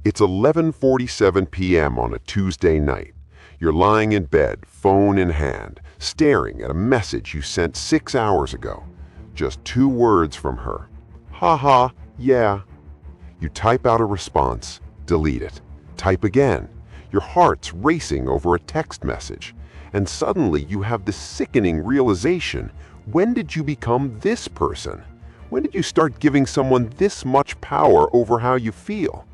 It's 11:47 p.m. on a Tuesday night. You're lying in bed, phone in hand, staring at a message you sent 6 hours ago. Just 2 words from her. Haha, yeah. You type out a response, delete it. Type again. Your heart's racing over a text message. And suddenly you have this sickening realization. When did you become this person? When did you start giving someone this much power over how you feel?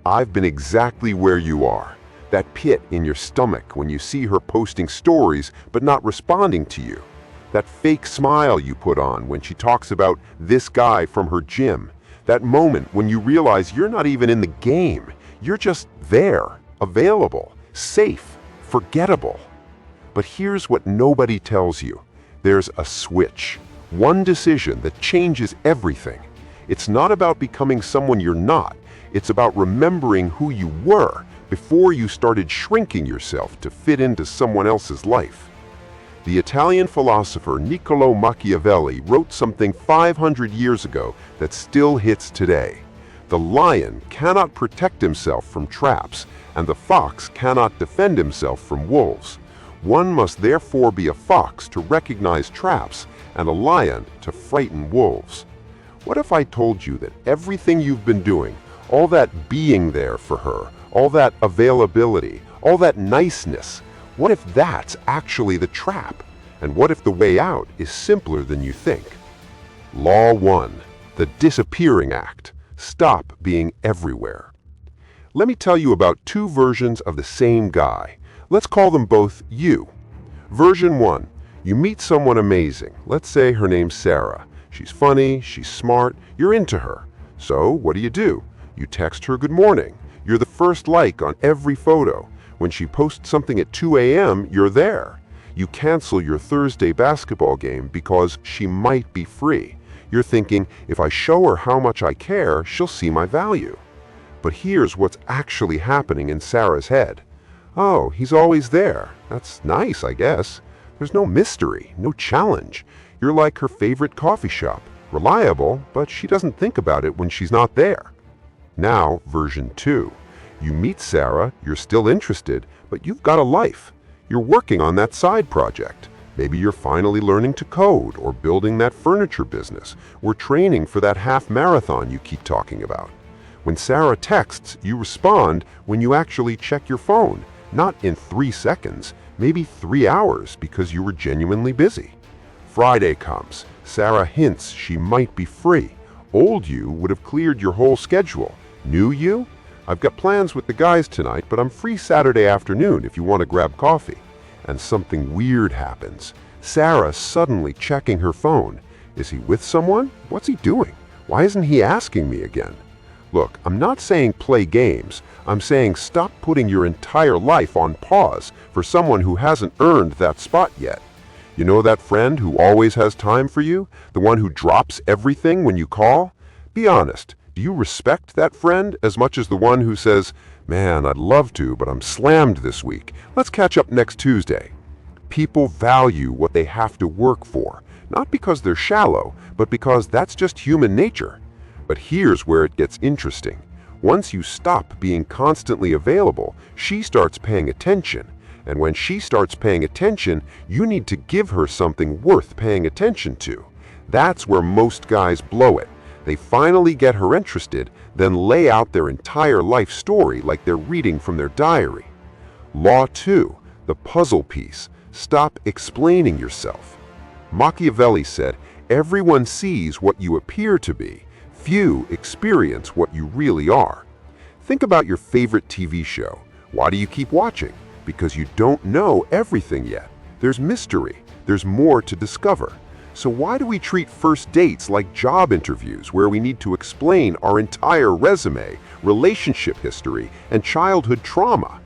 I've been exactly where you are. That pit in your stomach when you see her posting stories but not responding to you. That fake smile you put on when she talks about this guy from her gym. That moment when you realize you're not even in the game. You're just there, available, safe, forgettable. But here's what nobody tells you. There's a switch. One decision that changes everything. It's not about becoming someone you're not. It's about remembering who you were before you started shrinking yourself to fit into someone else's life. The Italian philosopher Niccolò Machiavelli wrote something 500 years ago that still hits today. The lion cannot protect himself from traps, and the fox cannot defend himself from wolves. One must therefore be a fox to recognize traps and a lion to frighten wolves. What if I told you that everything you've been doing, all that being there for her, all that availability, all that niceness, what if that's actually the trap? And what if the way out is simpler than you think? Law 1. The disappearing act. Stop being everywhere. Let me tell you about 2 versions of the same guy. Let's call them both you. Version 1. You meet someone amazing. Let's say her name's Sarah. She's funny, she's smart, you're into her. So what do? You text her good morning. You're the first like on every photo. When she posts something at 2 a.m., you're there. You cancel your Thursday basketball game because she might be free. You're thinking, if I show her how much I care, she'll see my value. But here's what's actually happening in Sarah's head. Oh, he's always there. That's nice, I guess. There's no mystery, no challenge. You're like her favorite coffee shop. Reliable, but she doesn't think about it when she's not there. Now, version 2. You meet Sarah, you're still interested, but you've got a life. You're working on that side project. Maybe you're finally learning to code or building that furniture business or training for that half marathon you keep talking about. When Sarah texts, you respond when you actually check your phone, not in 3 seconds, maybe 3 hours because you were genuinely busy. Friday comes. Sarah hints she might be free. Old you would have cleared your whole schedule. New you? I've got plans with the guys tonight, but I'm free Saturday afternoon if you want to grab coffee. And something weird happens. Sarah suddenly checking her phone. Is he with someone? What's he doing? Why isn't he asking me again? Look, I'm not saying play games. I'm saying stop putting your entire life on pause for someone who hasn't earned that spot yet. You know that friend who always has time for you? The one who drops everything when you call? Be honest. Do you respect that friend as much as the one who says, man, I'd love to, but I'm slammed this week. Let's catch up next Tuesday. People value what they have to work for, not because they're shallow, but because that's just human nature. But here's where it gets interesting. Once you stop being constantly available, she starts paying attention. And when she starts paying attention, you need to give her something worth paying attention to. That's where most guys blow it. They finally get her interested, then lay out their entire life story like they're reading from their diary. Law 2. The puzzle piece. Stop explaining yourself. Machiavelli said, everyone sees what you appear to be. Few experience what you really are. Think about your favorite TV show. Why do you keep watching? Because you don't know everything yet. There's mystery. There's more to discover. So why do we treat first dates like job interviews where we need to explain our entire resume, relationship history, and childhood trauma?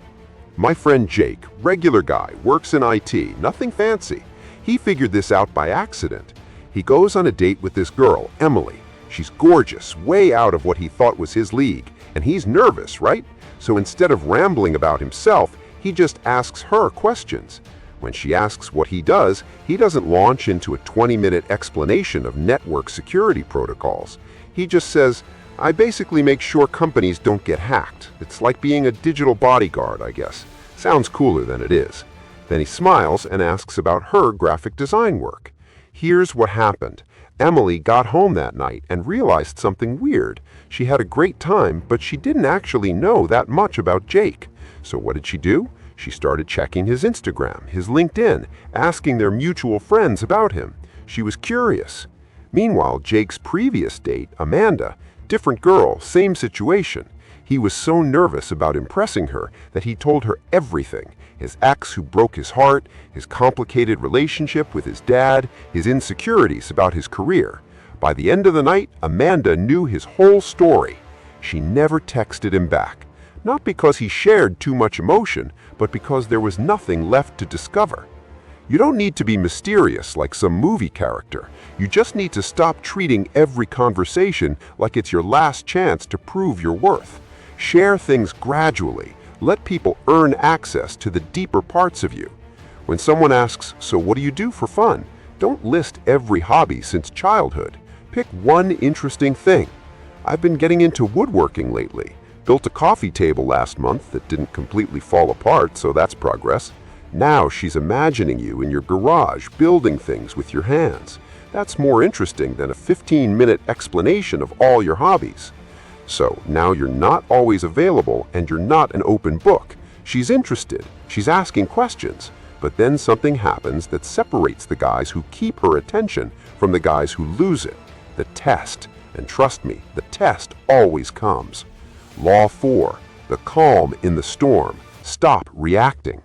My friend Jake, regular guy, works in IT, nothing fancy. He figured this out by accident. He goes on a date with this girl, Emily. She's gorgeous, way out of what he thought was his league, and he's nervous, right? So instead of rambling about himself, he just asks her questions. When she asks what he doesn't launch into a 20-minute explanation of network security protocols. He just says, I basically make sure companies don't get hacked. It's like being a digital bodyguard, I guess. Sounds cooler than it is. Then he smiles and asks about her graphic design work. Here's what happened. Emily got home that night and realized something weird. She had a great time, but she didn't actually know that much about Jake. So what did she do? She started checking his Instagram, his LinkedIn, asking their mutual friends about him. She was curious. Meanwhile, Jake's previous date, Amanda, different girl, same situation. He was so nervous about impressing her that he told her everything. His ex who broke his heart, his complicated relationship with his dad, his insecurities about his career. By the end of the night, Amanda knew his whole story. She never texted him back. Not because he shared too much emotion, but because there was nothing left to discover. You don't need to be mysterious like some movie character. You just need to stop treating every conversation like it's your last chance to prove your worth. Share things gradually. Let people earn access to the deeper parts of you. When someone asks, "So what do you do for fun?" don't list every hobby since childhood. Pick one interesting thing. I've been getting into woodworking lately. Built a coffee table last month that didn't completely fall apart, so that's progress. Now she's imagining you in your garage building things with your hands. That's more interesting than a 15-minute explanation of all your hobbies. So now you're not always available and you're not an open book. She's interested, she's asking questions, but then something happens that separates the guys who keep her attention from the guys who lose it. The test. And trust me, the test always comes. Law 4. The calm in the storm. Stop reacting.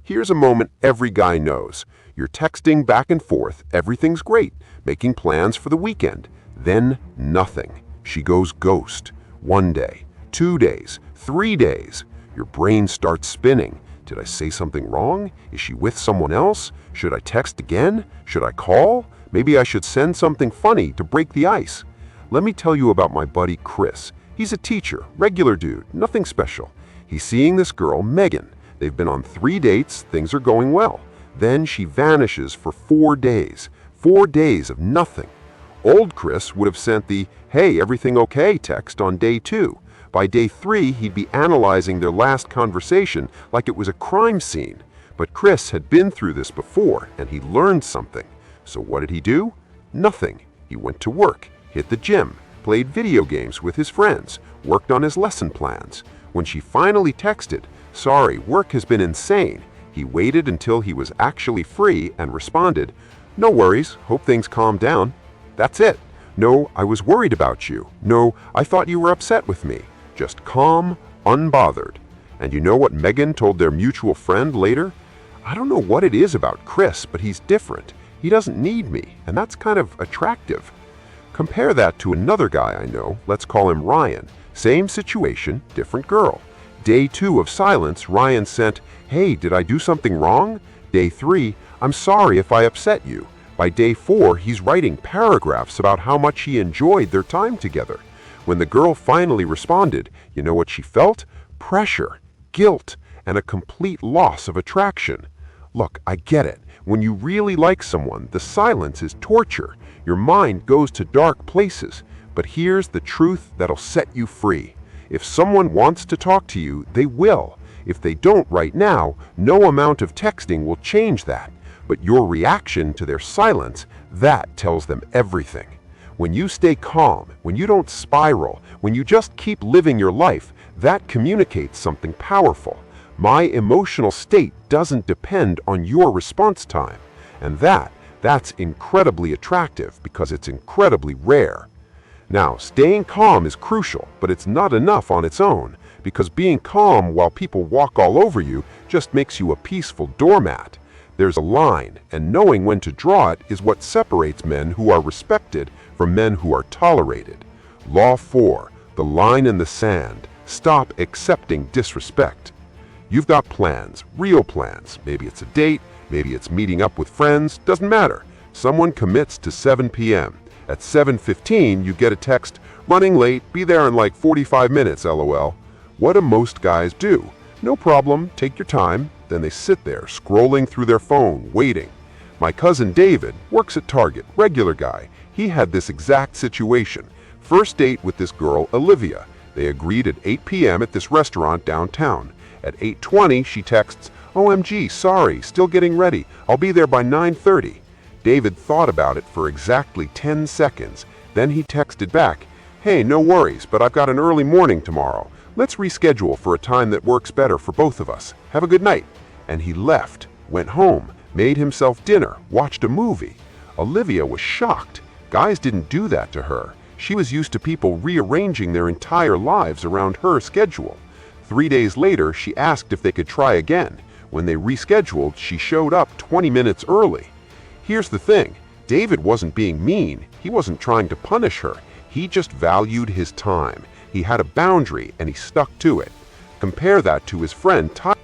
Here's a moment every guy knows. You're texting back and forth, everything's great, making plans for the weekend. Then nothing. She goes ghost. 1 day, 2 days, 3 days. Your brain starts spinning. Did I say something wrong? Is she with someone else? Should I text again? Should I call? Maybe I should send something funny to break the ice. Let me tell you about my buddy Chris. He's a teacher, regular dude, nothing special. He's seeing this girl, Megan. They've been on 3 dates, things are going well. Then she vanishes for 4 days. 4 days of nothing. Old Chris would have sent the, "Hey, everything okay?" text on day 2. By day 3, he'd be analyzing their last conversation like it was a crime scene. But Chris had been through this before, and he learned something. So what did he do? Nothing. He went to work, hit the gym, played video games with his friends, worked on his lesson plans. When she finally texted, "Sorry, work has been insane," he waited until he was actually free and responded, "No worries, hope things calm down." That's it. No, I was worried about you. No, I thought you were upset with me. Just calm, unbothered. And you know what Megan told their mutual friend later? "I don't know what it is about Chris, but he's different. He doesn't need me, and that's kind of attractive." Compare that to another guy I know, let's call him Ryan. Same situation, different girl. Day 2 of silence, Ryan sent, "Hey, did I do something wrong?" Day 3, "I'm sorry if I upset you." By day 4, he's writing paragraphs about how much he enjoyed their time together. When the girl finally responded, you know what she felt? Pressure, guilt, and a complete loss of attraction. Look, I get it. When you really like someone, the silence is torture. Your mind goes to dark places. But here's the truth that'll set you free. If someone wants to talk to you, they will. If they don't right now, no amount of texting will change that. But your reaction to their silence, that tells them everything. When you stay calm, when you don't spiral, when you just keep living your life, that communicates something powerful. My emotional state doesn't depend on your response time. And that's incredibly attractive because it's incredibly rare. Now, staying calm is crucial, but it's not enough on its own, because being calm while people walk all over you just makes you a peaceful doormat. There's a line, and knowing when to draw it is what separates men who are respected from men who are tolerated. Law 4, the line in the sand. Stop accepting disrespect. You've got plans, real plans. Maybe it's a date, maybe it's meeting up with friends, doesn't matter. Someone commits to 7 p.m. At 7:15, you get a text, "Running late, be there in like 45 minutes, lol." What do most guys do? "No problem, take your time." Then they sit there, scrolling through their phone, waiting. My cousin David works at Target, regular guy. He had this exact situation. First date with this girl, Olivia. They agreed at 8 p.m. at this restaurant downtown. At 8:20, she texts, "OMG, sorry, still getting ready. I'll be there by 9:30. David thought about it for exactly 10 seconds. Then he texted back, "Hey, no worries, but I've got an early morning tomorrow. Let's reschedule for a time that works better for both of us. Have a good night." And he left, went home, made himself dinner, watched a movie. Olivia was shocked. Guys didn't do that to her. She was used to people rearranging their entire lives around her schedule. 3 days later, she asked if they could try again. When they rescheduled, she showed up 20 minutes early. Here's the thing. David wasn't being mean. He wasn't trying to punish her. He just valued his time. He had a boundary and he stuck to it. Compare that to his friend Tyler.